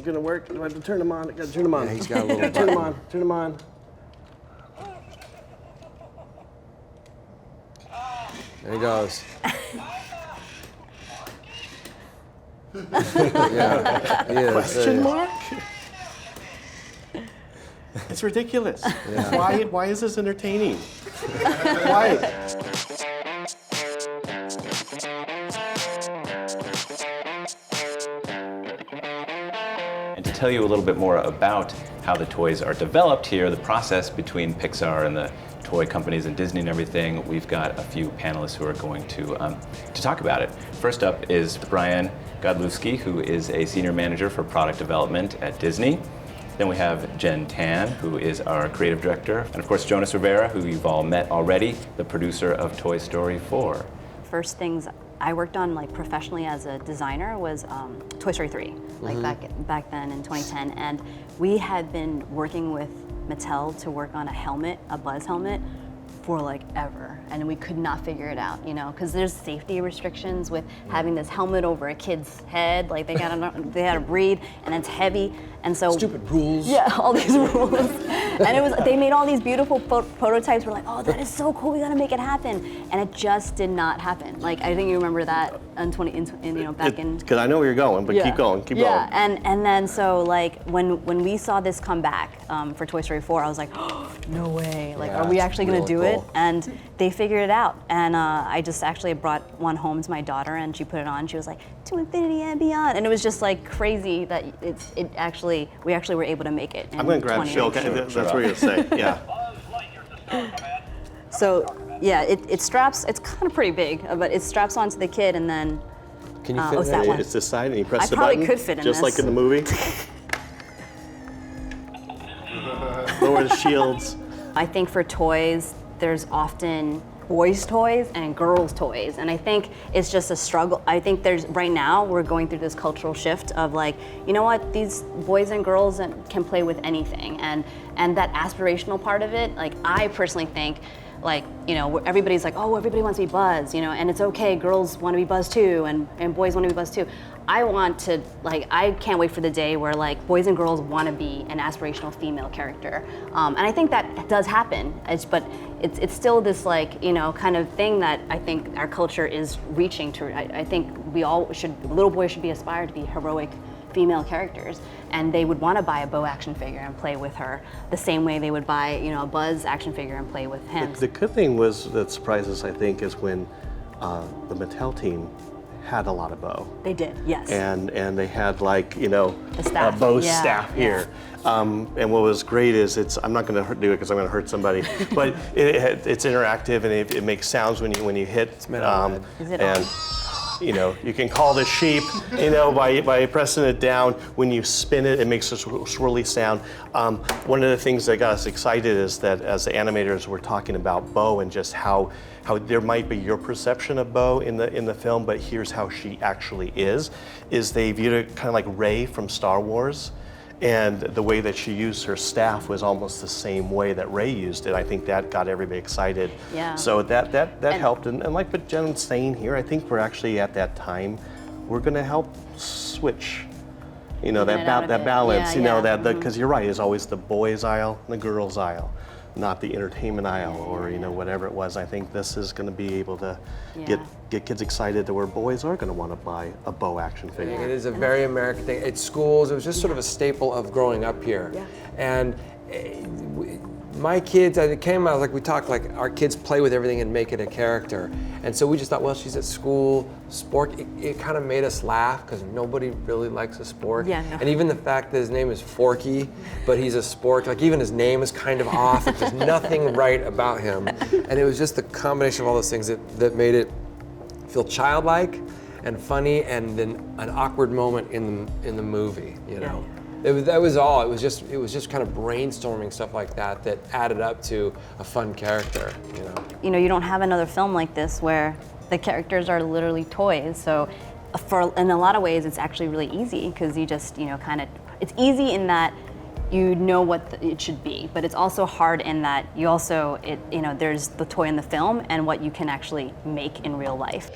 gonna work? Do I have to turn them on? I gotta turn them on. Yeah, he's got a little turn them on. Turn them on. There he goes. Yeah, he is. Question mark? It's ridiculous. Yeah. Why is this entertaining? Why? And to tell you a little bit more about how the toys are developed here, the process between Pixar and the toy companies and Disney and everything, we've got a few panelists who are going to talk about it. First up is Brian Godlewski, who is a senior manager for product development at Disney. Then we have Jen Tan, who is our creative director. And of course, Jonas Rivera, who you've all met already, the producer of Toy Story 4. First things I worked on like professionally as a designer was Toy Story 3, like back then in 2010. And we had been working with Mattel to work on a helmet, a Buzz helmet, for like ever, and we could not figure it out, you know, because there's safety restrictions with having this helmet over a kid's head. Like they had to breathe, and it's heavy, and so Stupid rules. Yeah, all these rules, and they made all these beautiful prototypes. We're like, oh, that is so cool. We gotta make it happen, and it just did not happen. Like I think you remember that back in. Because I know where you're going, but keep going, keep going. Yeah, and then so like when we saw this come back for Toy Story 4, I was like, oh, no way. Like, Yeah, are we it's actually gonna really do it? cool. And they figured it out. And I just actually brought one home to my daughter, and she put it on. She was like, to infinity and beyond. And it was just like crazy that we actually were able to make it. I'm going to grab Shield. That's what you're going to say. Yeah. So yeah, it straps. It's kind of pretty big, but it straps onto the kid, and then. Can you fit it's in that there? one. It's this side, and you press I the probably button. could fit in just this. like in the movie. Lower the shields. I think for toys, there's often boys' toys and girls' toys, and I think it's just a struggle. I think right now we're going through this cultural shift of like, you know what, these boys and girls can play with anything, and that aspirational part of it. Like I personally think, like, you know, everybody's like, oh, everybody wants to be Buzz, you know, and it's okay. Girls want to be Buzz too, and boys want to be Buzz too. I can't wait for the day where like boys and girls want to be an aspirational female character, and I think that does happen. But it's still this like, you know, kind of thing that I think our culture is reaching to. I think little boys should be aspired to be heroic female characters, and they would want to buy a Bo action figure and play with her the same way they would buy, you know, a Buzz action figure and play with him. The good thing that surprised us, I think, is when the Mattel team had a lot of Bo. They did, yes. And they had like, you know, The staff. Bo's Yeah, staff here. And what was great is I'm not going to do it because I'm going to hurt somebody, but it's interactive, and it makes sounds when you hit. Is it on? You know, you can call the sheep, you know, by pressing it down. When you spin it, it makes a swirly sound. One of the things that got us excited is that as the animators were talking about Bo and just how there might be your perception of Bo in the film, but here's how she actually is they viewed it kind of like Rey from Star Wars. And the way that she used her staff was almost the same way that Rey used it. I think that got everybody excited. Yeah. So that helped. And like what Jen's saying here, I think we're actually at that time, we're gonna help switch, you know, that balance, yeah, you know, yeah. because you're right, it's always the boys aisle and the girls aisle, not the entertainment aisle or, you know, whatever it was. I think this is gonna be able to get kids excited to where boys are gonna wanna buy a Bo action figure. It is a very American thing. At schools, it was just sort of a staple of growing up here. Yeah. And my kids, it came out like we talked, like our kids play with everything and make it a character. And so we just thought, well, she's at school, sport. It kind of made us laugh because nobody really likes a spork. Yeah, no. And even the fact that his name is Forky, but he's a spork, like even his name is kind of off. There's nothing right about him. And it was just the combination of all those things that made it feel childlike and funny, and then an awkward moment in the movie, you know. That was all. It was just kind of brainstorming stuff like that added up to a fun character, you know. You know, you don't have another film like this where the characters are literally toys. So in a lot of ways, it's actually really easy because you just, you know, it's easy in that you know what it should be, but it's also hard in that you also, you know, there's the toy in the film and what you can actually make in real life.